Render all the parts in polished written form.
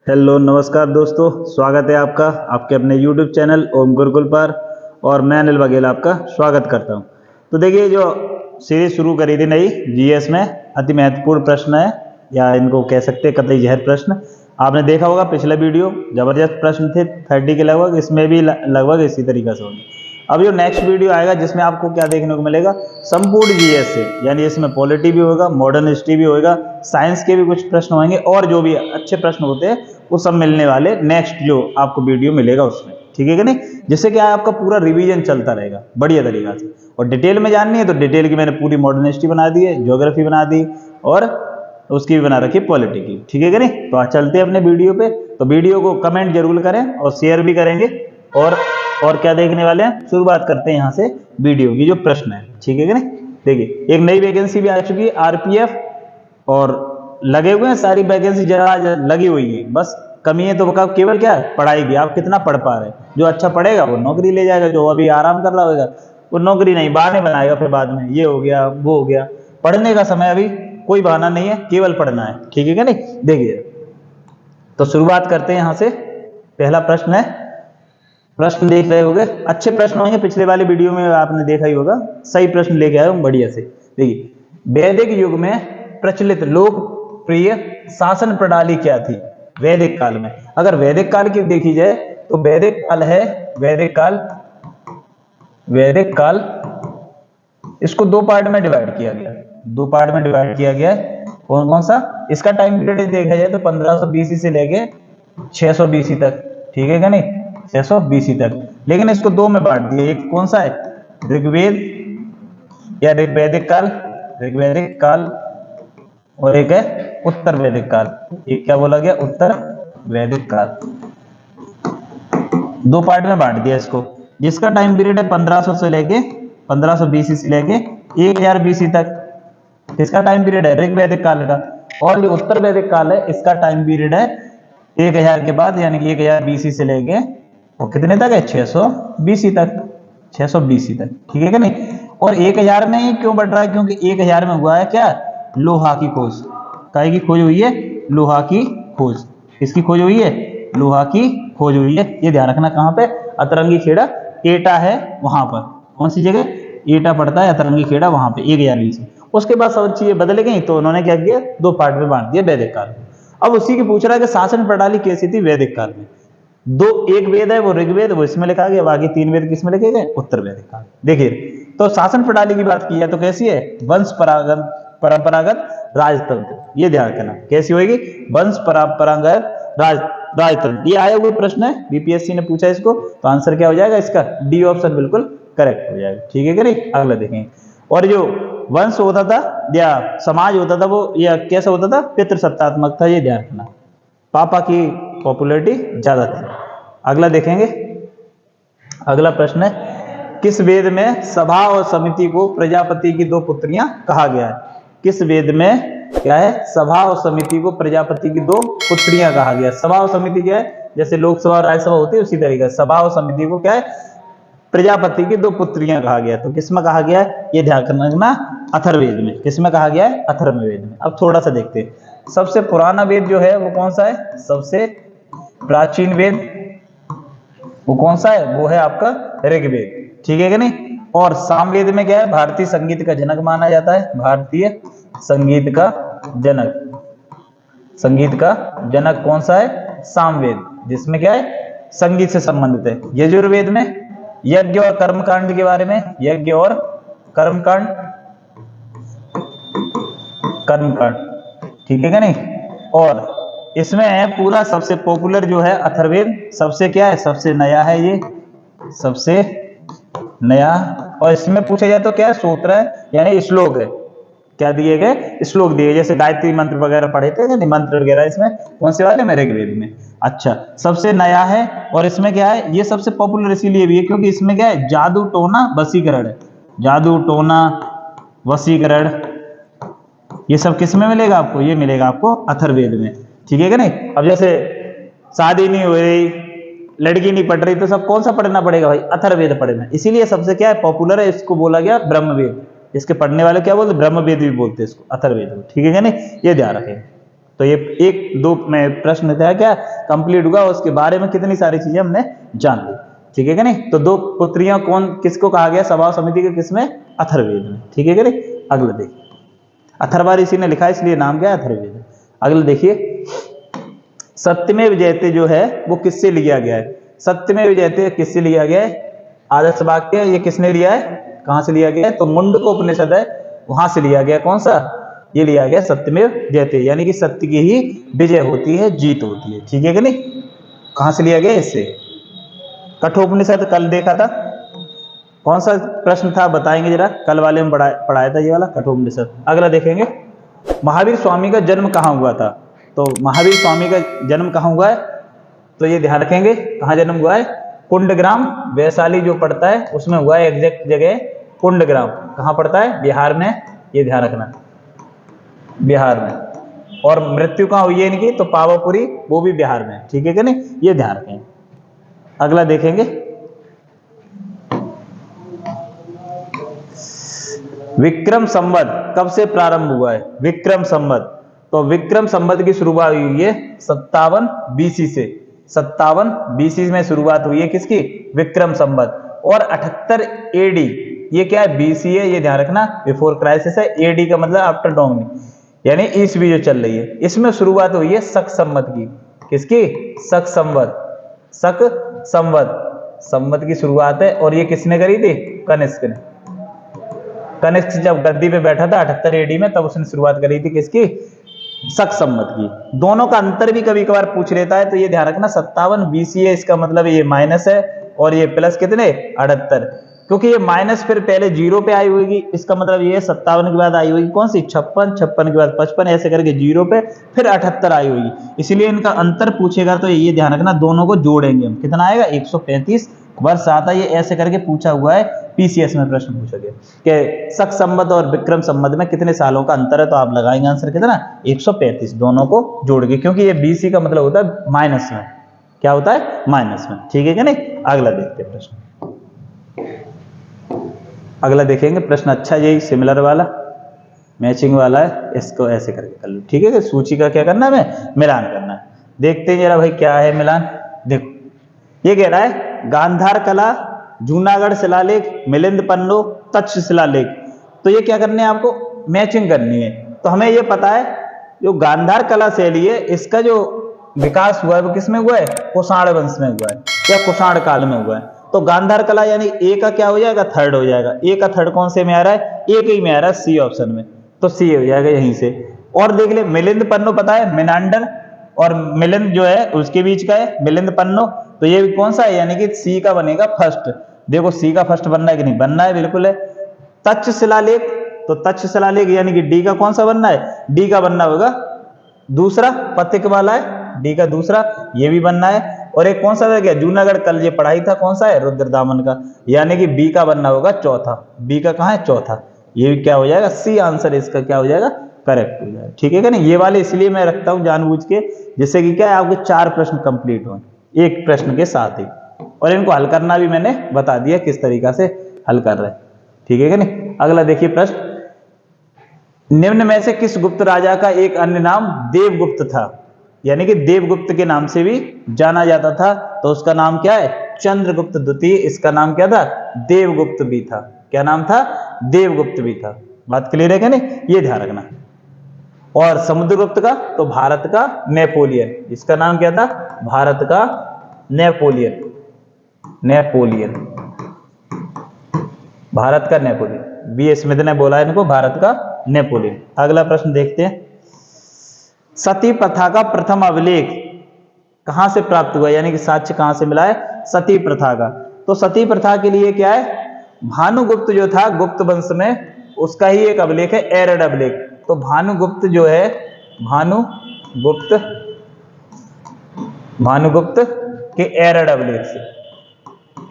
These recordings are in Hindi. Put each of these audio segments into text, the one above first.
हेलो नमस्कार दोस्तों, स्वागत है आपका आपके अपने YouTube चैनल ओम गुरुकुल पर। और मैं अनिल बघेल आपका स्वागत करता हूं। तो देखिए, जो सीरीज शुरू करी थी नई जीएस में, अति महत्वपूर्ण प्रश्न है या इनको कह सकते हैं कतई जहर प्रश्न। आपने देखा होगा पिछला वीडियो, जबरदस्त प्रश्न थे 30 के लगभग, इसमें भी लगभग इसी तरीके से होंगे। अब जो नेक्स्ट वीडियो आएगा जिसमें आपको क्या देखने को मिलेगा, संपूर्ण जीएस से, यानी इसमें पॉलिटी भी होगा, मॉडर्न हिस्ट्री भी होगा, साइंस के भी कुछ प्रश्न होंगे और जो भी अच्छे प्रश्न होते हैं वो सब मिलने वाले नेक्स्ट जो आपको वीडियो मिलेगा उसमें। ठीक है कि नहीं, जिससे क्या है आपका पूरा रिवीजन चलता रहेगा बढ़िया तरीका से। और डिटेल में जाननी है तो डिटेल की मैंने पूरी मॉडर्न हिस्ट्री बना दी है, ज्योग्राफी बना दी और उसकी भी बना रखी पॉलिटी की। ठीक है कि नहीं, तो आज चलते हैं अपने वीडियो पे। तो वीडियो को कमेंट जरूर करें और शेयर भी करेंगे। और क्या देखने वाले हैं, शुरुआत करते हैं यहाँ से वीडियो की जो प्रश्न है। ठीक है कि नहीं, देखिए एक नई वैकेंसी भी आ चुकी है आरपीएफ, और लगे हुए हैं सारी वैकेंसी जरा लगी हुई है, बस कमी है तो केवल क्या है, पढ़ाई की। आप कितना पढ़ पा रहे हैं, जो अच्छा पढ़ेगा वो नौकरी ले जाएगा, जो अभी आराम कर रहा होगा वो नौकरी नहीं, बहाने बनाएगा फिर बाद में, ये हो गया वो हो गया। पढ़ने का समय अभी कोई बहाना नहीं है, केवल पढ़ना है। ठीक है क्या नहीं, देखिए तो शुरुआत करते हैं यहाँ से। पहला प्रश्न है, प्रश्न देख रहे होंगे, अच्छे प्रश्न होंगे, पिछले वाले वीडियो में आपने देखा ही होगा, सही प्रश्न लेके आए हूं बढ़िया से। देखिए, वैदिक युग में प्रचलित लोकप्रिय शासन प्रणाली क्या थी वैदिक काल में। अगर वैदिक काल की देखी जाए तो वैदिक काल है, वैदिक काल इसको दो पार्ट में डिवाइड किया गया है, दो पार्ट में डिवाइड किया गया है। कौन कौन सा, इसका टाइम पीरियड देखा जाए तो 1500 बीसी से लेके 600 बीसी तक। ठीक है क्या नहीं, 600 बीसी तक। लेकिन इसको दो में बांट दिया, एक कौन सा है, ऋग्वेद या ऋग्वैदिक काल, ऋग्वैदिक काल, और एक है उत्तर वैदिक काल। एक क्या बोला गया, उत्तर वैदिक काल। दो पार्ट में बांट दिया इसको, जिसका टाइम पीरियड है 1500 से लेके 1500 बीसी से लेके 1000 बीसी तक। इसका टाइम पीरियड है ऋग्वैदिक काल का। और जो उत्तर वैदिक काल है इसका टाइम पीरियड है 1000 के बाद, यानी कि 1000 बीसी से लेके वो कितने तक है, 600 बीसी तक, 600 बीसी तक। ठीक है क्या नहीं। और 1000 में ही क्यों बढ़ रहा है, क्योंकि 1000 में हुआ है क्या, लोहा की खोज। काय की खोज हुई है, लोहा की खोज। किसकी खोज हुई है, लोहा की खोज हुई है। ये ध्यान रखना, कहां पे, अतरंगी खेड़ा एटा है वहां पर, कौन सी जगह, एटा पड़ता है अतरंगी खेड़ा, वहां पे 1000 बीसी। उसके बाद सब चीजें बदल गई तो उन्होंने क्या किया, दो पार्ट में बांट दिया वैदिक काल में। अब उसी की पूछ रहा है कि शासन प्रणाली कैसी थी वैदिक काल में। दो, एक वेद है वो ऋग्वेद, वो इसमें लिखा गया, बाकी 3 वेद किसमें लिखे गए, उत्तर वैदिक काल। देखिए, तो शासन प्रणाली की बात की है तो कैसी है, वंश परंपरागत राजतंत्र। ये ध्यान रखना, कैसी होगी, वंश परंपरागत राजतंत्र। ये आया हुआ प्रश्न है, बीपीएससी ने पूछा इसको, तो आंसर क्या हो जाएगा इसका, डी ऑप्शन बिल्कुल करेक्ट हो जाएगा। ठीक है कि नहीं, अगला देखेंगे। और जो वंश होता था या समाज होता था वो या कैसा होता था, पितृसत्तात्मक था। ये ध्यान रखना, पापा की पॉपुलैरिटी ज्यादा थी। अगला देखेंगे, अगला प्रश्न है, किस वेद में सभा और समिति को प्रजापति की दो पुत्रियां कहा गया है। किस वेद में क्या है, सभा और समिति को प्रजापति की दो पुत्रियां कहा गया। सभा और समिति क्या है, जैसे लोकसभा और राज्यसभा होती है उसी तरीके से सभा और समिति को क्या है, प्रजापति की दो पुत्रियां कहा गया। तो किसमें कहा गया है, ये ध्यान रखना, अथर्ववेद में। किसमें कहा गया है, अथर्ववेद में। अब थोड़ा सा देखते हैं, सबसे पुराना वेद जो है वो कौन सा है, सबसे प्राचीन वेद वो कौन सा है, वो है आपका ऋग्वेद। ठीक है कि नहीं। और सामवेद में क्या है, भारतीय संगीत का जनक माना जाता है, भारतीय संगीत का जनक, संगीत का जनक कौन सा है, सामवेद, जिसमें क्या है, संगीत से संबंधित है। यजुर्वेद में यज्ञ और कर्मकांड के बारे में, यज्ञ और कर्मकांड, कर्मकांड। ठीक है क्या नहीं। और इसमें है पूरा सबसे पॉपुलर जो है अथर्ववेद, सबसे क्या है, सबसे नया है ये, सबसे नया। और इसमें पूछा जाए तो क्या है, सूत्र है, यानी श्लोक है। क्या दिए गए, श्लोक दिए, जैसे गायत्री मंत्र वगैरह पढ़े थे, मंत्र वगैरह, इसमें कौन से वाले में, ऋग्वेद में। अच्छा, सबसे नया है। और इसमें क्या है, ये सबसे पॉपुलर इसीलिए भी है क्योंकि इसमें क्या है, जादू टोना वशीकरण है, जादू टोना वशीकरण, ये सब किस में मिलेगा आपको, ये मिलेगा आपको अथर्ववेद में। ठीक है कि नहीं। अब जैसे शादी नहीं हो रही, लड़की नहीं पढ़ रही, तो सब कौन सा पढ़ना पड़ेगा भाई, अथर्ववेद पढ़ना। इसीलिए सबसे क्या है, पॉपुलर है, इसको बोला गया ब्रह्मवेद। इसके पढ़ने वाले क्या बोलते, ब्रह्मवेद भी बोलते हैं इसको, अथर्ववेद। ठीक है क्या नहीं, ये ध्यान रखें। तो ये एक दो में प्रश्न था क्या कंप्लीट हुआ, उसके बारे में कितनी सारी चीजें हमने जान ली। ठीक है क्या नहीं। तो दो पुत्रियां कौन किसको कहा गया सभा समिति के, किसमें, अथर्ववेद में। ठीक है क्या नहीं। अगला देखिए, अथर्वा ऋषि ने लिखा इसलिए नाम क्या है अथर्ववेद। अगला देखिए, सत्यमेव जयते जो है वो किससे लिया गया है। सत्यमेव जयते किससे लिया गया है, आदर्श वाक्य ये किसने लिया है, कहां से लिया गया है, तो मुंडको उपनिषद है वहां से लिया गया। कौन सा, ये लिया गया सत्यमेव जयते, यानी कि सत्य की ही विजय होती है, जीत होती है। ठीक है कि नहीं। कहां से लिया गया, इससे। कठोपनिषद कल देखा था, कौन सा प्रश्न था बताएंगे जरा, कल वाले में पढ़ाया था ये वाला कठोपनिषद। अगला देखेंगे, महावीर स्वामी का जन्म कहाँ हुआ था। तो महावीर स्वामी का जन्म कहाँ हुआ है, तो ये ध्यान रखेंगे कहाँ जन्म हुआ है, कुंडग्राम, वैशाली जो पड़ता है उसमें हुआ है, एग्जैक्ट जगह कुंडग्राम कहाँ पड़ता है, बिहार में, ये ध्यान रखना, बिहार में। और मृत्यु कहाँ हुई है इनकी, तो पावापुरी, वो भी बिहार में। ठीक है कि नहीं, ये ध्यान रखें। अगला देखेंगे, विक्रम संवत कब से प्रारंभ हुआ है, विक्रम संवत। तो विक्रम संवत की शुरुआत हुई है 57 बीसी से, 57 बीसी में शुरुआत हुई है किसकी, विक्रम संवत। और 78 एडी, ये क्या है, बीसी है, ये ध्यान रखना, बिफोर क्राइसिस है। एडी का मतलब आफ्टर डोमिनी, यानी ईस्वी जो चल रही है, इसमें शुरुआत हुई है शक संवत की, किसकी, शक संवत, शक संवत, संवत की शुरुआत है। और ये किसने करी थी, कनिष्क ने। कनिष्क जब गद्दी पे बैठा था 78 एडी में, तब उसने शुरुआत करी थी किसकी, शक संवत की। दोनों का अंतर भी कभी कभार पूछ लेता है, तो ये ध्यान रखना 57 बीसी है, इसका मतलब ये माइनस है, और ये प्लस कितने, 78, क्योंकि ये माइनस फिर पहले जीरो पे आई होगी, इसका मतलब ये 57 के बाद आई होगी कौन सी, 56, 56 के बाद 55, ऐसे करके जीरो पे फिर 78 आई होगी, इसलिए इनका अंतर पूछेगा तो ये ध्यान रखना, दोनों को जोड़ेंगे हम, कितना आएगा, 135 वर्ष आता है। ये ऐसे करके पूछा हुआ है, पीसीएस में प्रश्न पूछा गया कि शक संवत और विक्रम संवत में कितने सालों का अंतर है, तो आप लगाएंगे आंसर कितना, 135, दोनों को जोड़ के, क्योंकि ये बीसी का मतलब होता है माइनस में, क्या होता है, माइनस में। ठीक है क्या नहीं। अगला देखते हैं प्रश्न, अगला देखेंगे प्रश्न, अच्छा यही सिमिलर वाला, मैचिंग वाला है, इसको ऐसे करके कर लो। ठीक है कि सूची का क्या करना है, हमें मिलान करना है। देखते हैं जरा भाई क्या है मिलान। देखो ये कह रहा है गांधार कला, जूनागढ़ शिलालेख, मिलिंद पन्नो, तक्ष शिलालेख। तो ये क्या करने है, आपको मैचिंग करनी है। तो हमें ये पता है जो गांधार कला शैली है, इसका जो विकास हुआ है वो किसमें हुआ है, कुषाण वंश में हुआ है, या कुषाण काल में हुआ है। तो गांधार कला यानी ए का क्या हो जाएगा, थर्ड हो जाएगा। ए का थर्ड कौन से में आ रहा है, ए के ही में आ रहा है, सी ऑप्शन में, तो सी हो जाएगा यहीं से। और देख ले, मिलिंद पन्नो पता है, मिनांडर और मिलिंद जो है उसके बीच का है, मिलिंद पन्नो, तो ये भी कौन सा है, यानी कि सी का बनेगा फर्स्ट। देखो सी का फर्स्ट बनना है कि नहीं, बनना है, बिल्कुल है। तक्ष शिलालेख, तो तक्ष शिलालेख यानी कि डी का कौन सा बनना है, डी का बनना होगा दूसरा, पथिक वाला है, डी का दूसरा, ये भी बनना है। और एक कौन सा रह गया, जूनागढ़, कल ये पढ़ाई था, कौन सा है, रुद्रदामन का, यानी कि बी का बनना होगा चौथा, बी का कहाँ है, चौथा, ये भी क्या हो जाएगा, सी आंसर इसका क्या हो जाएगा, करेक्ट हो जाएगा। ठीक है क्या नहीं। ये वाले इसलिए मैं रखता हूं जानबूझ के, जिससे कि क्या है, आपके 4 प्रश्न कंप्लीट हो एक प्रश्न के साथ ही, और इनको हल करना भी मैंने बता दिया किस तरीका से हल कर रहे हैं। ठीक है क्या नहीं। अगला देखिए प्रश्न, निम्न में से किस गुप्त राजा का एक अन्य नाम देवगुप्त था, यानी कि देवगुप्त के नाम से भी जाना जाता था, तो उसका नाम क्या है, चंद्रगुप्त द्वितीय, इसका नाम क्या था, देवगुप्त भी था। क्या नाम था, देवगुप्त भी था। बात क्लियर है क्या नहीं, ये ध्यान रखना। और समुद्रगुप्त का, तो भारत का नेपोलियन, इसका नाम क्या था, भारत का नेपोलियन, नेपोलियन, भारत का नेपोलियन, बी स्मिथ ने बोला इनको भारत का नेपोलियन। अगला प्रश्न देखते हैं, सती प्रथा का प्रथम अभिलेख कहां से प्राप्त हुआ, यानी कि साक्ष्य कहां से मिला है, सती प्रथा का। तो सती प्रथा के लिए क्या है, भानुगुप्त जो था गुप्त वंश में, उसका ही एक अभिलेख है, एरड अभिलेख। तो भानुगुप्त जो है, भानुगुप्त, भानुगुप्त के एरड अभिलेख से,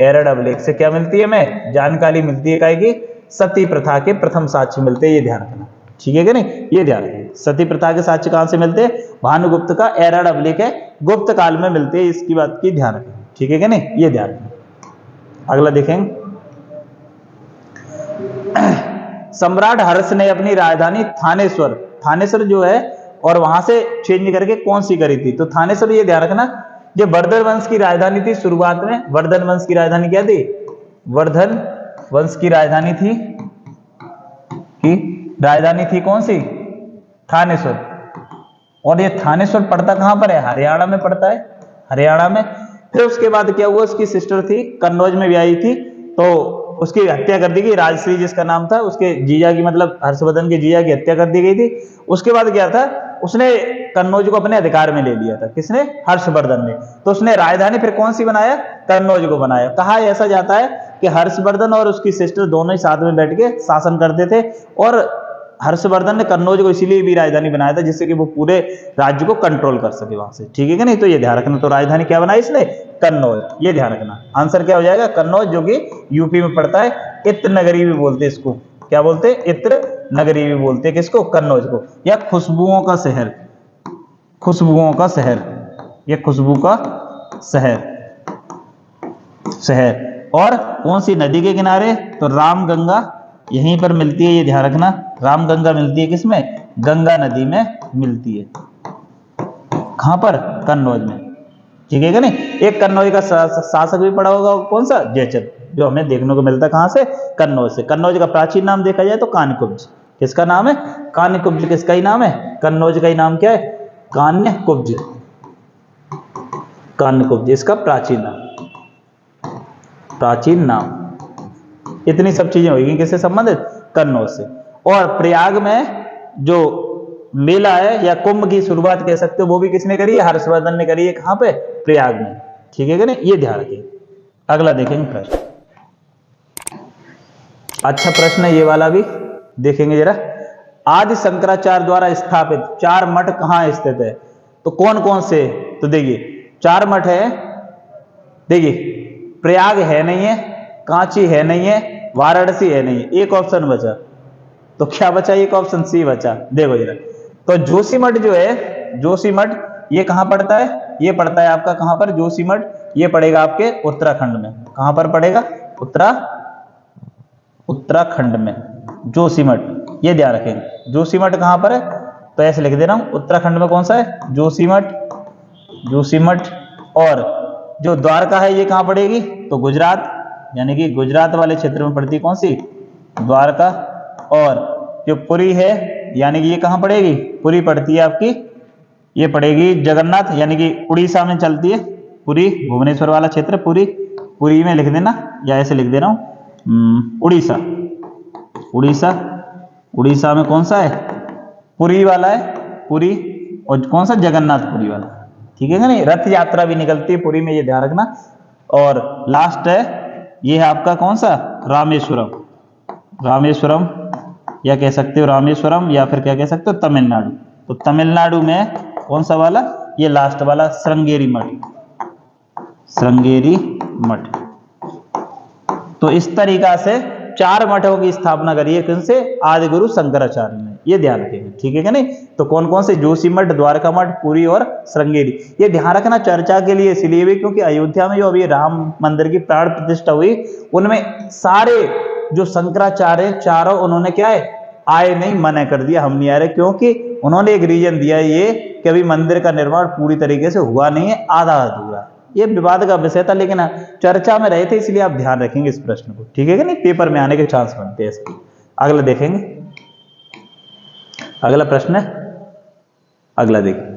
एरड अभिलेख से क्या मिलती है, हमें जानकारी मिलती है, कहेगी सती प्रथा के प्रथम साक्ष्य मिलते हैं, ये ध्यान रखना। ठीक है कि नहीं, ये ध्यान रखिए। सती प्रथा के साक्ष्य कहां से मिलते हैं, भानुगुप्त का एरड अभिलेख है, गुप्त काल में मिलते हैं, इसकी बात की ध्यान रखें। ठीक है कि नहीं, ये ध्यान रखें। अगला देखेंगे, सम्राट हर्ष ने अपनी राजधानी थानेश्वर, थानेश्वर जो है और वहां से चेंज करके कौन सी करी थी? तो थानेश्वर, ये ध्यान रखना, जो वर्धन वंश की राजधानी थी शुरुआत में, वर्धन वंश की राजधानी क्या थी? वर्धन वंश की राजधानी थी कौन सी? थानेश्वर। और ये थानेश्वर पड़ता कहां पर है? हरियाणा में पड़ता है, हरियाणा में। फिर उसके बाद क्या हुआ, उसकी सिस्टर थी, कन्नौज में भी आई थी, तो उसकी हत्या कर दी गई। राजश्री जिसका नाम था, उसके जीजा की, मतलब हर्षवर्धन के जीजा की हत्या कर दी गई थी। उसके बाद क्या था, उसने कन्नौज को अपने अधिकार में ले लिया था। किसने? हर्षवर्धन ने। तो उसने राजधानी फिर कौन सी बनाया? कन्नौज को बनाया। कहा ऐसा जाता है कि हर्षवर्धन और उसकी सिस्टर दोनों ही साथ में बैठ के शासन करते थे, और हर्षवर्धन ने कन्नौज को इसीलिए भी राजधानी बनाया था जिससे कि वो पूरे राज्य को कंट्रोल कर सके वहां से। ठीक है कि नहीं? तो ये ध्यान रखना। तो राजधानी क्या बनाई इसने? कन्नौज। ये ध्यान रखना। आंसर क्या हो जाएगा? कन्नौज, जो कि यूपी में पड़ता है। इत्र नगरी भी बोलते हैं इसको। क्या बोलते हैं? इत्र नगरी भी बोलते हैं। किसको? कन्नौज को। या खुशबुओं का शहर, खुशबुओं का शहर, या खुशबू का शहर, शहर। और कौन सी नदी के किनारे? तो रामगंगा यहीं पर मिलती है, ये ध्यान रखना। रामगंगा मिलती है किसमें? गंगा नदी में मिलती है। कहां पर? कन्नौज में। ठीक है कि नहीं? एक कन्नौज का शासक भी पड़ा होगा, कौन सा? जयचंद, जो हमें देखने को मिलता है कहां से? कन्नौज से। कन्नौज का प्राचीन नाम देखा जाए तो कान्यकुब्ज। किसका नाम है? कान्यकुब्ज। किसका ही नाम है? कन्नौज का ही नाम क्या है? कान्यकुब्ज। कान्यकुब्ज इसका प्राचीन नाम, प्राचीन नाम। इतनी सब चीजें होगी किससे संबंधित? कन्नौज से। और प्रयाग में जो मेला है या कुंभ की शुरुआत कह सकते हो, वो भी किसने करी है? हर्षवर्धन ने करी है। कहां पे? प्रयाग में। ठीक है कि नहीं? ये ध्यान रखिए। अगला देखेंगे प्रश्न। अच्छा प्रश्न है ये वाला भी, देखेंगे जरा। आदि शंकराचार्य द्वारा स्थापित 4 मठ कहां स्थित है? तो कौन कौन से? तो देखिए 4 मठ है। देखिए प्रयाग है नहीं है, कांची है नहीं है, वाराणसी है नहीं है, एक ऑप्शन बचा। तो क्या बचा? एक ऑप्शन सी बचा। देखो जरा, तो जोशीमठ जो है, जोशीमठ ये कहां पड़ता है? ये पड़ता है आपका कहां पर? जोशीमठ ये पड़ेगा आपके उत्तराखंड में। कहां पर पड़ेगा? उत्तराखंड में जोशीमठ। ये ध्यान रखें। जोशीमठ कहां पर है? तो ऐसे लिख दे रहा हूं, उत्तराखंड में कौन सा है? जोशीमठ। जोशीमठ। और जो द्वारका है ये कहां पड़ेगी? तो गुजरात, यानी कि गुजरात वाले क्षेत्र में पड़ती है। कौन सी? द्वारका। और जो पुरी है, यानी कि ये कहां पड़ेगी? पुरी पड़ती है आपकी, ये पड़ेगी जगन्नाथ, यानी कि उड़ीसा में चलती है। पुरी, भुवनेश्वर वाला क्षेत्र पुरी, पुरी में लिख देना, या ऐसे लिख दे रहा हूं उड़ीसा। उड़ीसा, उड़ीसा में कौन सा है? पुरी वाला है, पुरी। और कौन सा? जगन्नाथपुरी वाला। ठीक है नहीं? रथ यात्रा भी निकलती है पुरी में, ये ध्यान रखना। और लास्ट है, ये है आपका कौन सा? रामेश्वरम। रामेश्वरम, या कह सकते हो रामेश्वरम, या फिर क्या कह सकते हो? तमिलनाडु। तो तमिलनाडु में कौन सा वाला? ये लास्ट वाला, श्रृंगेरी मठ। श्रृंगेरी मठ। तो इस तरीका से 4 मठों की स्थापना करी है। किनसे? आदि गुरु शंकराचार्य ने। ये ध्यान रखेंगे। ठीक है कि नहीं? तो कौन कौन से? जोशीमठ, द्वारका मठ, पुरी और श्रृंगेरी। ये ध्यान रखना चर्चा के लिए इसलिए भी क्योंकि अयोध्या में जो अभी राम मंदिर की प्राण प्रतिष्ठा हुई, उनमें सारे जो शंकराचार्य चारों, उन्होंने क्या है? आए नहीं, मना कर दिया, हम नहीं आ रहे। क्योंकि उन्होंने एक रीजन दिया ये कि अभी मंदिर का निर्माण पूरी तरीके से हुआ नहीं है, आधा अधूरा। ये विवाद का विषय था, लेकिन चर्चा में रहे थे, इसलिए आप ध्यान रखेंगे इस प्रश्न को। ठीक है कि नहीं? पेपर में आने के चांस बनते हैं इसके। अगला देखेंगे। अगला प्रश्न है, अगला देखिए।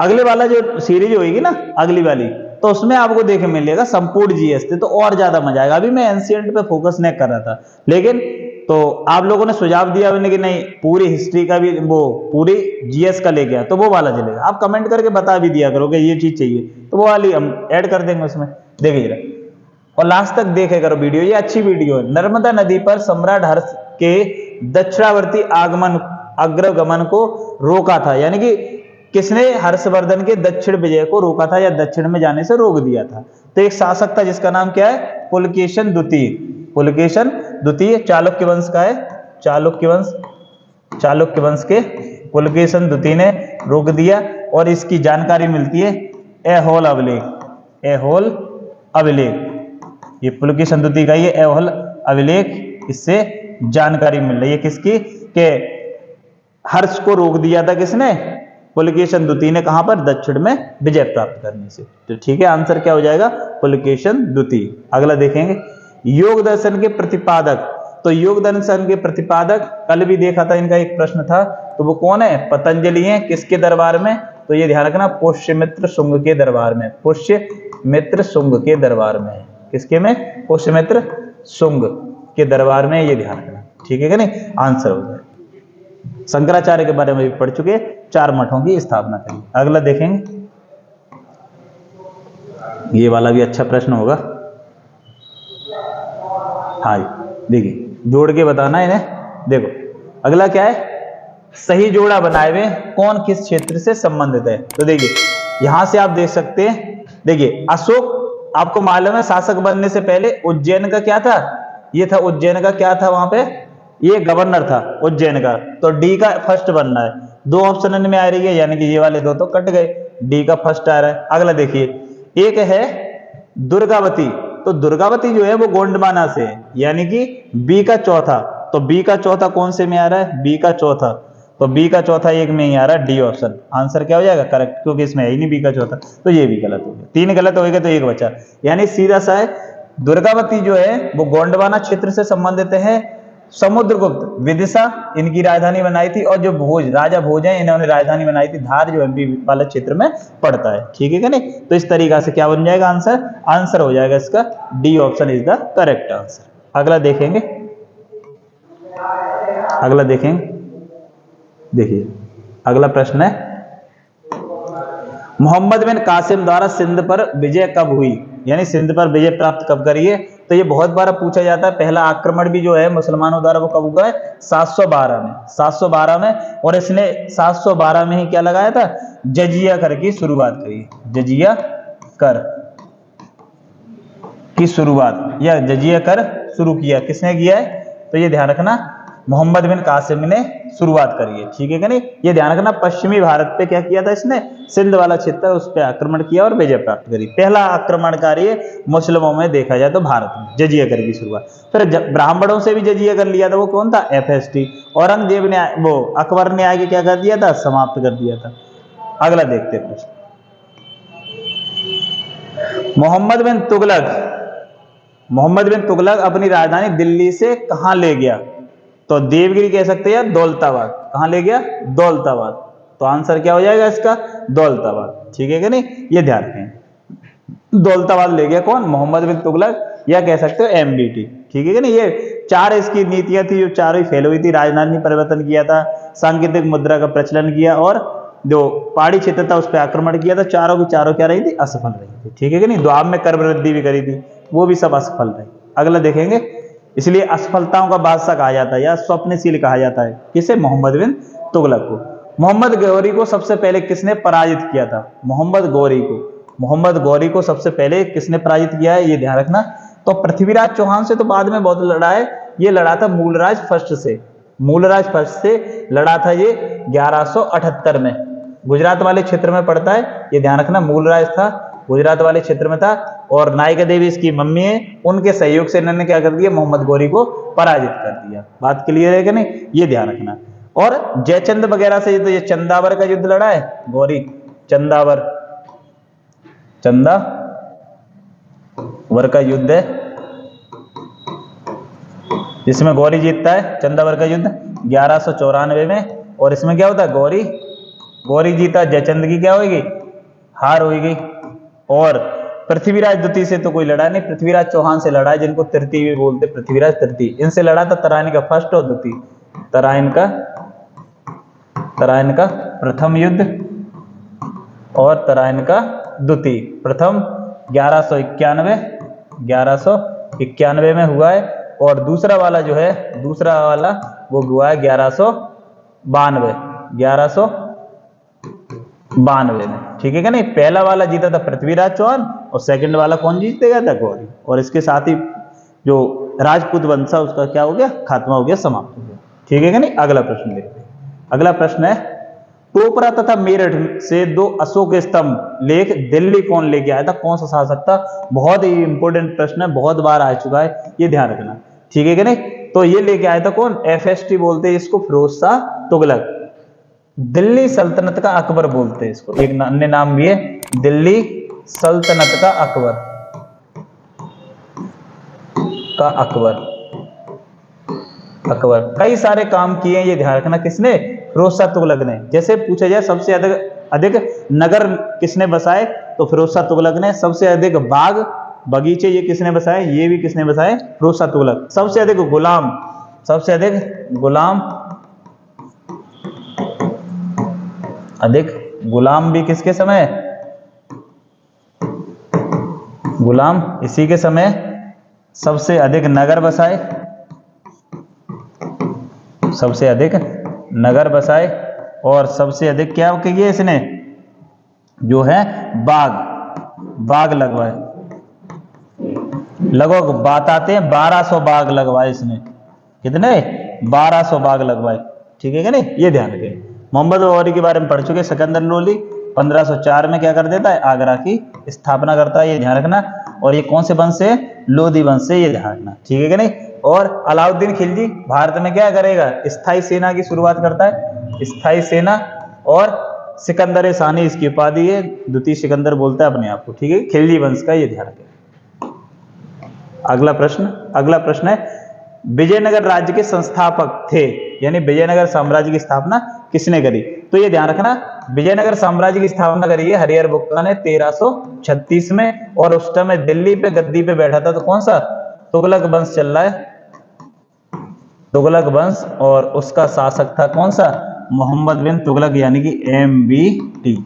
अगले वाला जो सीरीज होगी ना, अगली वाली, तो उसमें आपको देखने मिलेगा संपूर्ण जीएस, तो और ज्यादा मजा आएगा। अभी मैं एंशिएंट पे फोकस नहीं कर रहा था, लेकिन तो आप लोगों ने सुझाव दिया कि नहीं पूरी हिस्ट्री का भी, वो पूरी जीएस का ले गया, तो वो वाला चलेगा। आप कमेंट करके बता भी दिया करो कि ये चीज चाहिए, तो वो वाली हम ऐड कर देंगे उसमें। देखिए जरा, और लास्ट तक देखे करो वीडियो, ये अच्छी वीडियो है। नर्मदा नदी पर सम्राट हर्ष के दक्षिणावर्ती अग्रगमन को रोका था, यानी कि किसने हर्षवर्धन के दक्षिण विजय को रोका था, या दक्षिण में जाने से रोक दिया था? तो एक शासक था जिसका नाम क्या है? पुलकेशन द्वितीय। पुलकेशन द्वितीय चालुक्य वंश का है। चालुक्य वंश, चालुक्य वंश के पुलकेशन द्वितीय ने रोक दिया। और इसकी जानकारी मिलती है ऐहोल अभिलेख। ऐहोल अभिलेख, ये पुलकेशन द्वितीय का, ये ऐहोल अभिलेख, इससे जानकारी मिल रही है किसकी? के हर्ष को रोक दिया था किसने? पुलकेशन द्वितीय ने। कहां पर? दक्षिण में विजय प्राप्त करने से। तो ठीक है, आंसर क्या हो जाएगा? पुलकेशन द्वितीय। अगला देखेंगे, योग दर्शन के प्रतिपादक। तो योग दर्शन के प्रतिपादक कल भी देखा था, इनका एक प्रश्न था, तो वो कौन है? पतंजलि है। किसके दरबार में? तो ये ध्यान रखना, पुष्यमित्र शुंग के दरबार में। पुष्यमित्र शुंग के दरबार में। किसके में? पुष्यमित्र शुंग के दरबार में, ये ध्यान रखना। ठीक है कि नहीं? आंसर हो जाए। शंकराचार्य के बारे में भी पढ़ चुके, 4 मठों की स्थापना करी। अगला देखेंगे, ये वाला भी अच्छा प्रश्न होगा। हाँ, देखिए जोड़ के बताना है इन्हें। देखो अगला क्या है? सही जोड़ा बनाए हुए कौन किस क्षेत्र से संबंधित है? तो देखिए यहां से आप देख सकते हैं, देखिए अशोक आपको मालूम है शासक बनने से पहले उज्जैन का क्या था? ये था उज्जैन का क्या था वहां पे? ये गवर्नर था उज्जैन का। तो डी का फर्स्ट बनना है। 2 ऑप्शन में आ रही है, यानी कि ये वाले 2 तो कट गए, डी का फर्स्ट आ रहा है। अगला देखिए, एक है दुर्गावती। तो दुर्गावती जो है वो गोंडवाना से है, यानी कि बी का चौथा। तो बी का चौथा कौन से में आ रहा है? बी का चौथा। तो बी का चौथा एक में ही आ रहा है, डी ऑप्शन। आंसर क्या हो जाएगा? करेक्ट, क्योंकि इसमें है ही नहीं बी का चौथा। तो ये भी गलत हो गया। 3 गलत हो गए तो 1 बचा, यानी सीधा सा है दुर्गावती जो है वो गोंडवाना क्षेत्र से संबंधित है। समुद्रगुप्त विदिशा इनकी राजधानी बनाई थी, और जो भोज राजा भोज है इन्होंने राजधानी बनाई थी धार, जो एमपी वाले क्षेत्र में पड़ता है। ठीक है क्या नहीं? तो इस तरीका से क्या बन जाएगा आंसर? आंसर हो जाएगा इसका D option is the correct answer. अगला देखेंगे, अगला देखेंगे, देखिए अगला प्रश्न है, मोहम्मद बिन कासिम द्वारा सिंध पर विजय कब हुई? यानी सिंध पर विजय प्राप्त कब करी है? तो ये बहुत बार पूछा जाता है। पहला आक्रमण भी जो है मुसलमानों द्वारा वो कब हुआ है? 712 में। 712 में, और इसने 712 में ही क्या लगाया था? जजिया कर की शुरुआत करी। जजिया कर की शुरुआत, या जजिया कर शुरू किया किसने किया है? तो ये ध्यान रखना, मोहम्मद बिन कासिम ने शुरुआत करी है। ठीक है क्या नहीं? ये ध्यान रखना, पश्चिमी भारत पे क्या किया था इसने? सिंध वाला क्षेत्र उस पर आक्रमण किया और विजय प्राप्त करी। पहला आक्रमणकारी मुस्लिमों में देखा जाए तो भारत में जजिया कर की शुरुआत। फिर ब्राह्मणों से भी जजिया कर लिया था, वो कौन था? FST। औरंगजेब ने, वो अकबर ने आगे क्या कर दिया था? समाप्त कर दिया था। अगला देखते हैं प्रश्न, मोहम्मद बिन तुगलक अपनी राजधानी दिल्ली से कहां ले गया? तो देवगिरी कह सकते हैं या दौलताबाद। कहां ले गया? दौलताबाद। तो आंसर क्या हो जाएगा इसका? दौलताबाद। ठीक है कि नहीं? ये ध्यान रखें, दौलताबाद ले गया कौन? मोहम्मद बिन तुगलक, या कह सकते हो MBT। ठीक है कि नहीं? ये 4 इसकी नीतियां थी जो चारों ही फेल हुई थी। राजधानी परिवर्तन किया था, सांकेतिक मुद्रा का प्रचलन किया, और जो पहाड़ी क्षेत्र था उस पर आक्रमण किया था। चारों की चारों क्या रही थी? असफल रही थी। ठीक है कि नहीं? द्वाब में कर वृद्धि भी करी थी, वो भी सब असफल रही। अगला देखेंगे, इसलिए असफलताओं का बादशाह कहा जाता है या स्वप्नशील कहा जाता है किसे? मोहम्मद बिन तुगलक को। मोहम्मद गौरी को सबसे पहले किसने पराजित किया था? मोहम्मद गौरी को सबसे पहले किसने पराजित किया है? ये ध्यान रखना। तो पृथ्वीराज चौहान से तो बाद में बहुत लड़ा है, ये लड़ा था मूलराज फर्स्ट से। मूलराज फर्स्ट से लड़ा था ये 1178 में। गुजरात वाले क्षेत्र में पड़ता है, ये ध्यान रखना। मूलराज था, गुजरात वाले क्षेत्र में था, और नायिका देवी इसकी मम्मी है। उनके सहयोग से इन्होंने क्या कर दिया? मोहम्मद गौरी को पराजित कर दिया। बात क्लियर है कि नहीं? ये ध्यान रखना। और जयचंद वगैरह से तो ये चंदावर का युद्ध लड़ा है गौरी। चंदावर का युद्ध है जिसमें गौरी जीतता है। चंदावर का युद्ध 1194 में, और इसमें क्या होता है? गौरी जीता, जयचंद की क्या होगी? हार होगी। और पृथ्वीराज द्वितीय से तो कोई लड़ा नहीं, पृथ्वीराज चौहान से लड़ा है, जिनको तृतीय भी बोलते, पृथ्वीराज तृतीय। इनसे लड़ा था तराइन का फर्स्ट और द्वितीय। तराइन का प्रथम युद्ध और तराइन का द्वितीय। प्रथम 1191 में हुआ है, और दूसरा वाला जो है, दूसरा वाला वो हुआ है 1192 में। ठीक है क्या नहीं? पहला वाला जीता था पृथ्वीराज चौहान, और सेकंड वाला कौन जीतेगा था? गौरी। और इसके साथ ही जो राजपूत वंश उसका क्या हो गया? खात्मा हो गया, समाप्त हो गया। ठीक है क्या नहीं? अगला प्रश्न देखते हैं। अगला प्रश्न है, टोपरा तथा मेरठ से 2 अशोक स्तंभ लेख दिल्ली कौन लेके आया था? कौन सा शासक था? बहुत ही इंपोर्टेंट प्रश्न है, बहुत बार आ चुका है, ये ध्यान रखना। ठीक है कि नहीं? तो ये लेके आया था कौन? FST बोलते हैं इसको, फिरोज शाह तुगलक। दिल्ली सल्तनत का अकबर बोलते हैं इसको, एक अन्य नाम भी है दिल्ली सल्तनत का अकबर, अकबर कई सारे काम किए, ये ध्यान रखना, किसने? फिरोज शाह तुगलक ने। जैसे पूछा जाए सबसे अधिक नगर किसने बसाए, तो फिरोज शाह तुगलक ने। सबसे अधिक बाग बगीचे ये किसने बसाए, ये भी किसने बसाए? फिरोज शाह तुगलक। सबसे अधिक गुलाम भी किसके समय? गुलाम इसी के समय। सबसे अधिक नगर बसाए, और सबसे अधिक क्या किए इसने, जो है बाग लगवाए। लगभग बात आते हैं 1200 बाग लगवाए इसने। कितने? 1200 बाग लगवाए। ठीक है क्या नहीं? ये ध्यान रखें। मोहम्मद गौरी के बारे में पढ़ चुके। सिकंदर लोदी 1504 में क्या कर देता है? आगरा की स्थापना करता है, ये ध्यान रखना। और ये कौन से वंश से? लोदी वंश से, ये ध्यान रखना। ठीक है क्या नहीं? और अलाउद्दीन खिलजी भारत में क्या करेगा? स्थायी सेना की शुरुआत करता है, स्थायी सेना। और सिकंदर सानी इसकी उपाधि है, द्वितीय सिकंदर बोलता है अपने आप को। ठीक है, खिलजी वंश का, ये ध्यान रखें। अगला प्रश्न है, विजयनगर राज्य के संस्थापक थे, यानी विजयनगर साम्राज्य की स्थापना किसने करी? तो ये ध्यान रखना, विजयनगर साम्राज्य की स्थापना करी है हरिहर बुक्का ने 1336 में। और उस समय दिल्ली पे गद्दी पे बैठा था तो कौन सा? तुगलक वंश चल रहा है, तुगलक वंश। और उसका शासक था कौन सा? मोहम्मद बिन तुगलक, यानी कि MBT।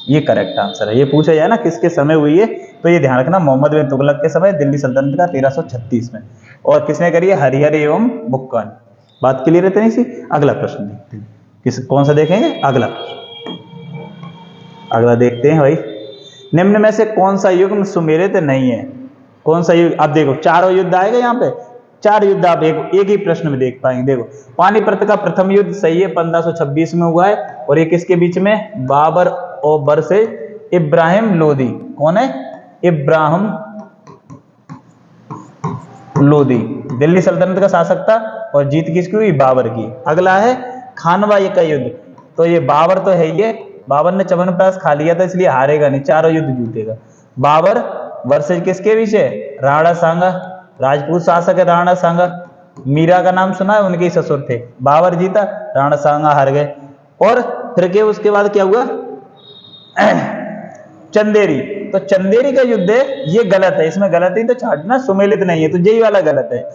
ये करेक्ट आंसर है। ये पूछा जाए ना किसके समय हुई है, तो ये ध्यान रखना, मोहम्मद बिन तुगलक के समय, दिल्ली सल्तनत का 1336 में। और किसने करी है? हरिहर एवं बुक्का ने। बात क्लियर है नहीं सी? अगला प्रश्न देखते हैं, कौन सा देखेंगे? अगला देखते हैं भाई। निम्न में से कौन सा युग्म सुमेलित नहीं है? कौन सा युग? अब देखो चारों युद्ध आएगा यहाँ पे, 4 युद्ध आप एक ही प्रश्न में देख पाएंगे। देखो, पानीपत का प्रथम युद्ध सही है, 1526 में हुआ है। और ये किसके बीच में? बाबर और वर्सेस इब्राहिम लोदी। कौन है? इब्राहिम लोदी दिल्ली सल्तनत का शासक था। और जीत किसकी हुई? बाबर की। अगला है खानवा का युद्ध। तो ये बाबर तो है ही है, बाबर ने च्यवनप्राश खा लिया था, इसलिए हारेगा नहीं, चारों युद्ध जीतेगा। बाबर वर्सेस किसके बीच है? राणा सांगा, राजपूत शासक है राणा सांगा। मीरा का नाम सुना है? उनके ही ससुर थे। बाबर जीता, राणा सांगा हार गए। और फिर के उसके बाद क्या हुआ? चंदेरी। तो चंदेरी का युद्ध है, ये गलत है, इसमें गलती तो छाटना, सुमेलित नहीं है, तो यही वाला गलत है।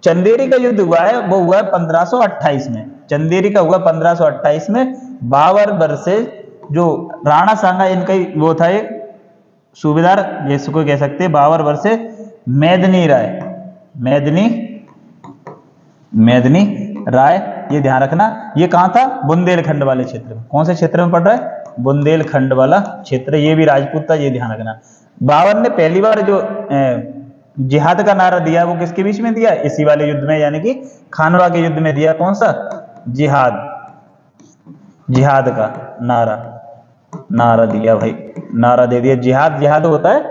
चंदेरी का युद्ध हुआ है, वो हुआ है 1528 में। चंदेरी का हुआ 1528 में। बाबर वर्सेस जो राणा सांगा, इनका वो था एक सूबेदार, जिसको कह सकते हैं बाबर वर्सेस मेदिनी राय। ये ध्यान रखना, ये कहां था? बुंदेलखंड वाले क्षेत्र में। कौन से क्षेत्र में पड़ रहा है? बुंदेलखंड वाला क्षेत्र। ये भी राजपूत था, ये ध्यान रखना। बाबर ने पहली बार जो जिहाद का नारा दिया, वो किसके बीच में दिया? इसी वाले युद्ध में, यानी कि खानवा के युद्ध में दिया। कौन सा? जिहाद का नारा दिया भाई, नारा दे दिया जिहाद होता है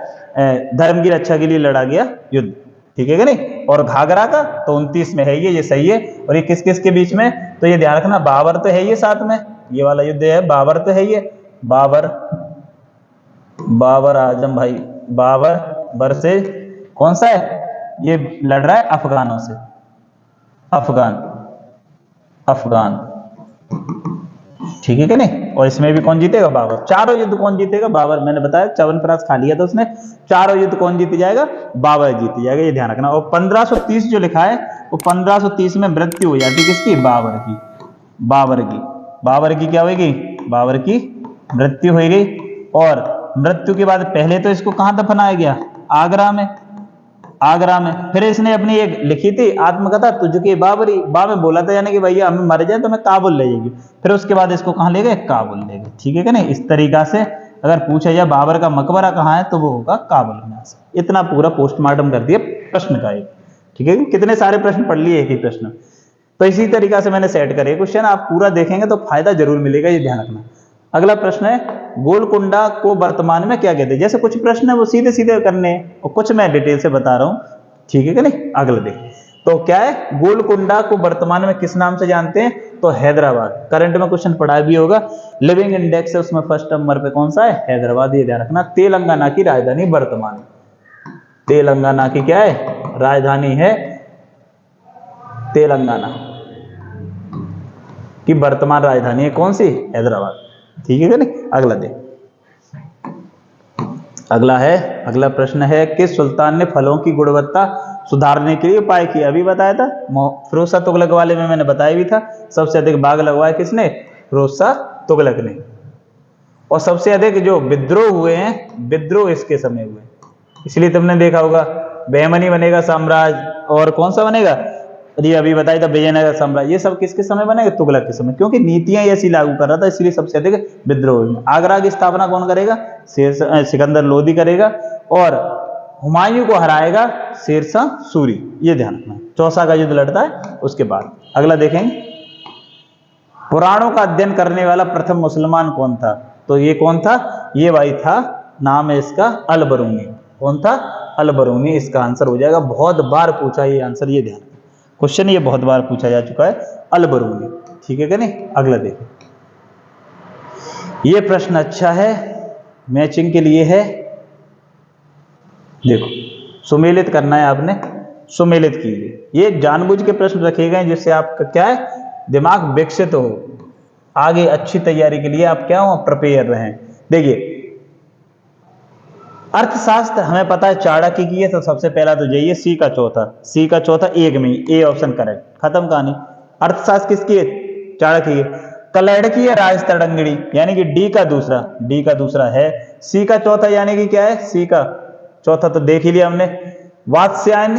धर्म की रक्षा के लिए लड़ा गया युद्ध। ठीक है कि नहीं? और घाघरा का तो 29 में है, ये सही है। और ये किस किस के बीच में? तो ये ध्यान रखना, बाबर तो है ये साथ में, ये वाला युद्ध है, बाबर तो है ये, बाबर आजम भाई, बाबर वर्सेस कौन सा है? ये लड़ रहा है अफगानों से, अफगान। ठीक है कि नहीं? और इसमें भी कौन जीतेगा? बाबर। चारों युद्ध कौन जीतेगा? बाबर। मैंने बताया च्यवनप्राश खा लिया था उसने। चारों युद्ध कौन जीत जाएगा? बाबर जीत जाएगा, ये ध्यान रखना। और 1530 जो लिखा है, वो 1530 में मृत्यु हो जाती किसकी? बाबर की क्या होगी? बाबर की मृत्यु हो गई। और मृत्यु के बाद पहले तो इसको कहां दफनाया गया? आगरा में। फिर इसने अपनी एक लिखी थी आत्मकथा, तुझके बाबरी। में बोला था, यानी कि भैया हमें मर जाए तो मैं काबुल ले जाएगी। फिर उसके बाद इसको कहां ले गए? काबुल ले गए। ठीक है कि नहीं? इस तरीका से अगर पूछा जाए बाबर का मकबरा कहां है, तो वो होगा काबुल में। इतना पूरा पोस्टमार्टम कर दिया प्रश्न का एक। ठीक है, कितने सारे प्रश्न पढ़ लिए एक ही प्रश्न। तो इसी तरीका से मैंने सेट करे क्वेश्चन, आप पूरा देखेंगे तो फायदा जरूर मिलेगा, ये ध्यान रखना। अगला प्रश्न है, गोलकुंडा को वर्तमान में क्या कहते हैं? जैसे कुछ प्रश्न है वो सीधे सीधे करने हैं, और कुछ मैं डिटेल से बता रहा हूं। ठीक है कि नहीं? अगला देख, तो क्या है, गोलकुंडा को वर्तमान में किस नाम से जानते हैं, तो हैदराबाद। करंट में क्वेश्चन पढ़ा भी होगा, लिविंग इंडेक्स है उसमें फर्स्ट नंबर पे कौन सा है, हैदराबाद, ये ध्यान रखना। तेलंगाना की राजधानी वर्तमान, तेलंगाना की क्या है राजधानी है, तेलंगाना की वर्तमान राजधानी है कौन सी, हैदराबाद। ठीक है नहीं। अगला देख, अगला प्रश्न है कि सुल्तान ने फलों की गुणवत्ता सुधारने के लिए उपाय किया। अभी बताया था, फिरोज शाह तुगलक वाले में मैंने बताया भी था, सबसे अधिक बाग लगवाए किसने, फिरोज शाह तुगलक ने। और सबसे अधिक जो विद्रोह हुए हैं, विद्रोह इसके समय हुए, इसलिए तुमने देखा होगा बहमनी बनेगा साम्राज्य, और कौन सा बनेगा, ये अभी बताया था विजयनगर साम्राज्य, ये सब किसके समय बनेगा, तुगलक के समय, क्योंकि नीतियां ऐसी लागू कर रहा था, इसलिए सबसे अधिक विद्रोह हुए। आगरा की स्थापना कौन करेगा, सिकंदर लोदी करेगा, और हुमायूं को हराएगा शेरशाह सूरी, ये ध्यान रखना। चौसा का युद्ध लड़ता है उसके बाद। अगला देखेंगे, पुराणों का अध्ययन करने वाला प्रथम मुसलमान कौन था, तो ये कौन था, ये भाई था, नाम है इसका अल-बरूनी। कौन था, अल-बरूनी, इसका आंसर हो जाएगा। बहुत बार पूछा ये आंसर, ये ध्यान, क्वेश्चन ये बहुत बार पूछा जा चुका है, अल-बरूनी। ठीक है कि नहीं। अगला देखो, ये प्रश्न अच्छा है, मैचिंग के लिए है। देखो, सुमेलित करना है आपने, सुमेलित कीजिए। ये जानबूझ के प्रश्न रखे गए जिससे आपका क्या है, दिमाग विकसित हो, आगे अच्छी तैयारी के लिए आप क्या हो, प्रिपेयर रहें। देखिए, अर्थशास्त्र हमें पता है चाणक्य की है, तो सबसे पहला तो जाइए सी का चौथा, एक में ए ऑप्शन करेक्ट, खत्म कहानी। अर्थशास्त्र किसकी है, चाणक्य की। कलैड़ की है राज तड़ंगड़ी, यानी कि डी का दूसरा है। सी का चौथा यानी कि क्या है, सी का चौथा तो देख ही लिया हमने। वात्स्यायन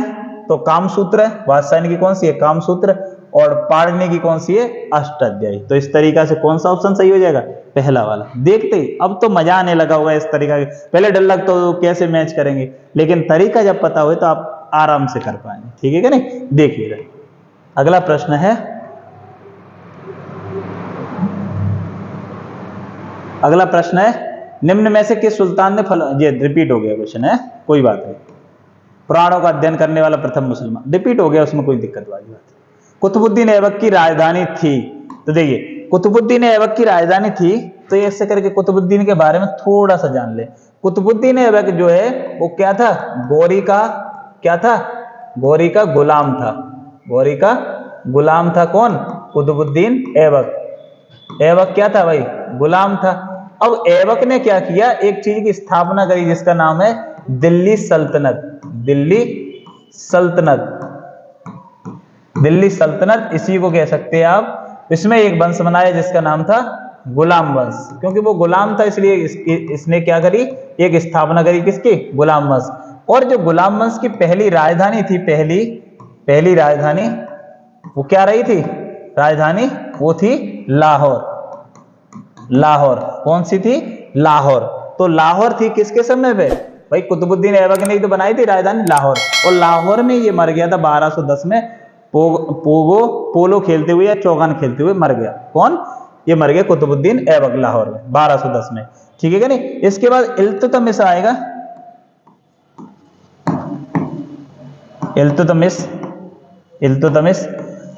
तो कामसूत्र है, वात्स्यायन की कौन सी है, कामसूत्र, और पाणिनि की कौन सी है, अष्टाध्यायी। तो इस तरीका से कौन सा ऑप्शन सही हो जाएगा, पहला वाला। देखते ही अब तो मजा आने लगा हुआ इस तरीका के, पहले डर लगता तो कैसे मैच करेंगे, लेकिन तरीका जब पता हो तो आप आराम से कर पाएंगे। ठीक है कि नहीं। देखिए, अगला प्रश्न है, निम्न में से किस सुल्तान ने ये रिपीट हो गया क्वेश्चन है, कोई बात नहीं। पुराणों का अध्ययन करने वाला प्रथम मुसलमान, रिपीट हो गया, उसमें कोई दिक्कत वाली बात। कुतुबुद्दीन ऐबक की राजधानी थी, तो देखिए कुतुबुद्दीन ऐबक की राजधानी थी, तो ऐसे करके कुतुबुद्दीन के बारे में थोड़ा सा जान ले। कुतुबुद्दीन ऐबक जो है वो क्या था, गौरी का गुलाम था, गौरी का गुलाम था। कौन, कुतुबुद्दीन ऐबक क्या था भाई, गुलाम था। अब ऐबक ने क्या किया, एक चीज की स्थापना करी जिसका नाम है दिल्ली सल्तनत, इसी को कह सकते हैं आप। इसमें एक वंश बनाया जिसका नाम था गुलाम वंश, क्योंकि वो गुलाम था इसलिए इसने क्या करी, एक स्थापना करी किसकी, गुलाम वंश। और जो गुलाम वंश की पहली राजधानी थी, पहली राजधानी वो क्या रही थी, राजधानी वो थी लाहौर। कौन सी थी, लाहौर। तो लाहौर थी किसके समय पे भाई, कुतुबुद्दीन ऐबक ने तो बनाई थी राजधानी लाहौर। और लाहौर में ये मर गया था 1210 में, पोलो खेलते हुए या चौगान खेलते हुए मर गया। कौन, ये मर गया कुतुबुद्दीन ऐबक लाहौर में 1210 में। ठीक है क्या नहीं। इसके बाद इल्तुतमिश आएगा, इल्तुतमिश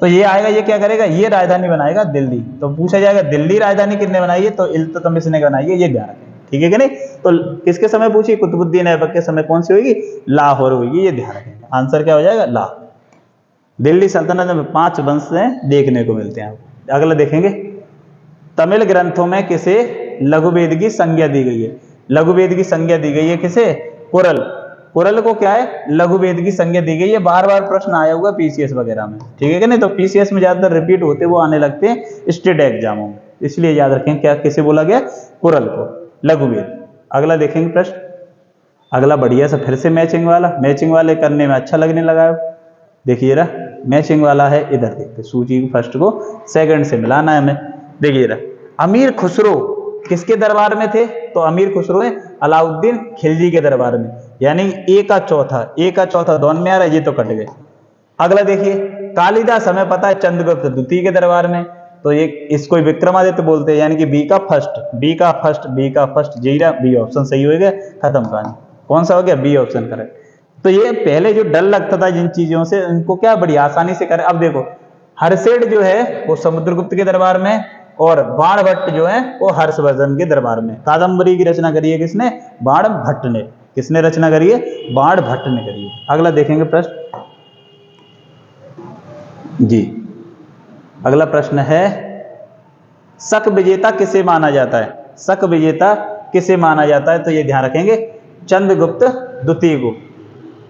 तो ये आएगा, ये क्या करेगा, ये राजधानी बनाएगा दिल्ली। तो पूछा जाएगा दिल्ली राजधानी किसने बनाई है, तो इल्तुतमिश ने बनाई है, ये ध्यान रखें। ठीक है कि नहीं। तो किसके समय पूछी, कुतुबुद्दीन ऐबक के समय कौन सी होगी, लाहौर होगी, ये ध्यान रखें। आंसर क्या हो जाएगा, लाहौर। दिल्ली सल्तनत में 5 वंश देखने को मिलते हैं। अगला देखेंगे, तमिल ग्रंथों में किसे लघुवेद की संज्ञा दी गई है, लघुवेद की संज्ञा दी गई है किसे, कुरल को क्या है, लघुवेद की संज्ञा दी गई है। बार बार प्रश्न आया हुआ पीसीएस वगैरह में। ठीक है कि नहीं। तो पीसीएस में ज्यादातर रिपीट होते वो आने लगते हैं स्टेट एग्जामों में, इसलिए याद रखें क्या किसे बोला गया, कुरल को, लघुवेद। अगला देखेंगे प्रश्न, अगला बढ़िया सा फिर से मैचिंग वाले करने में अच्छा लगने लगा। देखिए रहा, मैचिंग वाला है, इधर देखते सूची फर्स्ट को सेकंड से मिलाना है हमें। देखिए रहा, अमीर खुसरो किसके दरबार में थे, तो अमीर खुसरो है अलाउद्दीन खिलजी के दरबार में, यानी ए का चौथा दोनों में आ रहा है, ये तो कट गए। अगला देखिए, कालिदास हमें पता है चंद्रगुप्त द्वितीय के दरबार में, तो ये इसको विक्रमादित्य बोलते हैं, यानी कि बी का फर्स्ट जीरा, बी ऑप्शन सही हो गया, खत्म कहानी। कौन सा हो गया, बी ऑप्शन करेक्ट। तो ये पहले जो डर लगता था जिन चीजों से, उनको क्या बड़ी आसानी से करे। अब देखो हर्षेड जो है वो समुद्रगुप्त के दरबार में, और बाणभट्ट जो है वो हर्षवर्धन के दरबार में। कादंबरी की रचना करी है किसने? बाणभट्ट ने। किसने रचना करी है? बाणभट्ट ने करी है। अगला देखेंगे प्रश्न जी। अगला प्रश्न है, शक विजेता किसे माना जाता है? शक विजेता किसे माना जाता है? तो ये ध्यान रखेंगे, चंद्रगुप्त द्वितीय को।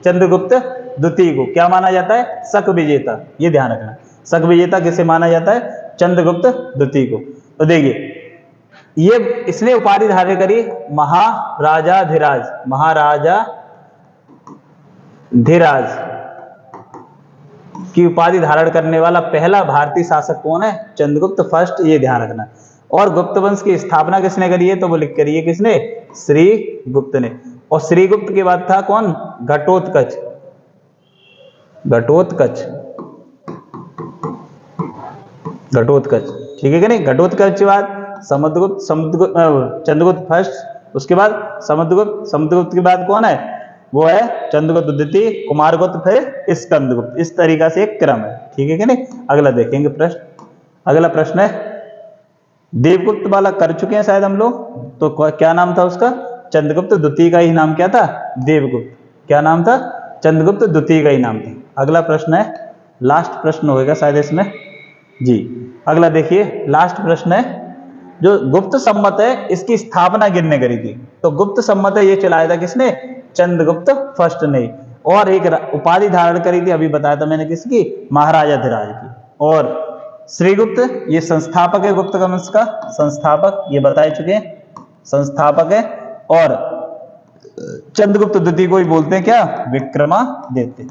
चंद्रगुप्त द्वितीय को क्या माना जाता है? शक विजेता। ये ध्यान रखना, शक विजेता किसे माना जाता है? चंद्रगुप्त द्वितीय को। तो देखिए ये इसने उपाधि धारण करी महाराजाधिराज। महाराजाधिराज की उपाधि धारण करने वाला पहला भारतीय शासक कौन है? चंद्रगुप्त फर्स्ट। ये ध्यान रखना। और गुप्त वंश की स्थापना किसने करी है? तो वो लिख करी है किसने? श्रीगुप्त ने। और श्रीगुप्त के बाद था कौन? घटोत्कच। घटोत्कच, घटोत्कच, ठीक है कि नहीं? घटोत्कच के बाद समुद्रगुप्त, चंद्रगुप्त फर्स्ट, उसके बाद समुद्रगुप्त, समुद्रगुप्त के बाद कौन है? वो है चंद्रगुप्त द्वितीय, कुमारगुप्त, फिर स्कंदगुप्त। इस तरीका से एक क्रम है, ठीक है कि नहीं? अगला देखेंगे प्रश्न। अगला प्रश्न है, देवगुप्त वाला कर चुके हैं शायद हम लोग, तो क्या नाम था उसका? चंद्रगुप्त द्वितीय का ही नाम क्या था? देवगुप्त। क्या नाम था? चंद्रगुप्त द्वितीय का ही नाम था। अगला प्रश्न है, लास्ट प्रश्न होगा शायद इसमें जी। अगला देखिए, लास्ट प्रश्न है, जो गुप्त सम्मत है इसकी स्थापना किसने करी थी? तो गुप्त सम्मत है ये चलाया था किसने? चंद्रगुप्त फर्स्ट ने। और एक उपाधि धारण करी थी, अभी बताया था मैंने, किसकी? महाराजाधिराज की। और श्रीगुप्त ये संस्थापक है गुप्त वंश का, संस्थापक, ये बता चुके हैं, संस्थापक है। और चंद्रगुप्त द्वितीय को ही बोलते हैं क्या? विक्रमादित्य।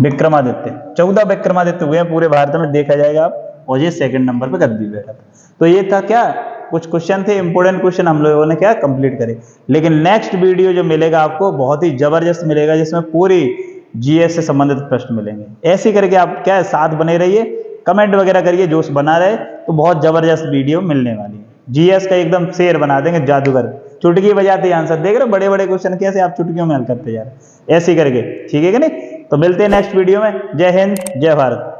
विक्रमादित्य 14 विक्रमादित्य हुए हैं पूरे भारत में, देखा जाएगा आप। और ये सेकंड नंबर पे गद्दी बैठा था। तो ये था क्या, कुछ क्वेश्चन थे, इंपोर्टेंट क्वेश्चन हम लोगों ने क्या कंप्लीट करे। लेकिन नेक्स्ट वीडियो जो मिलेगा आपको बहुत ही जबरदस्त मिलेगा, जिसमें पूरी जीएस से संबंधित प्रश्न मिलेंगे। ऐसे करके आप क्या साथ बने रहिए, कमेंट वगैरह करिए, जोश बना रहे, तो बहुत जबरदस्त वीडियो मिलने वाली है। जीएस का एकदम शेर बना देंगे, जादूगर, चुटकी बजाते आंसर। देख रहे हो बड़े बड़े क्वेश्चन कैसे आप चुटकियों में हल करते जा रहे, ऐसे करके, ठीक है कि नहीं? तो मिलते हैं नेक्स्ट वीडियो में। जय हिंद, जय भारत।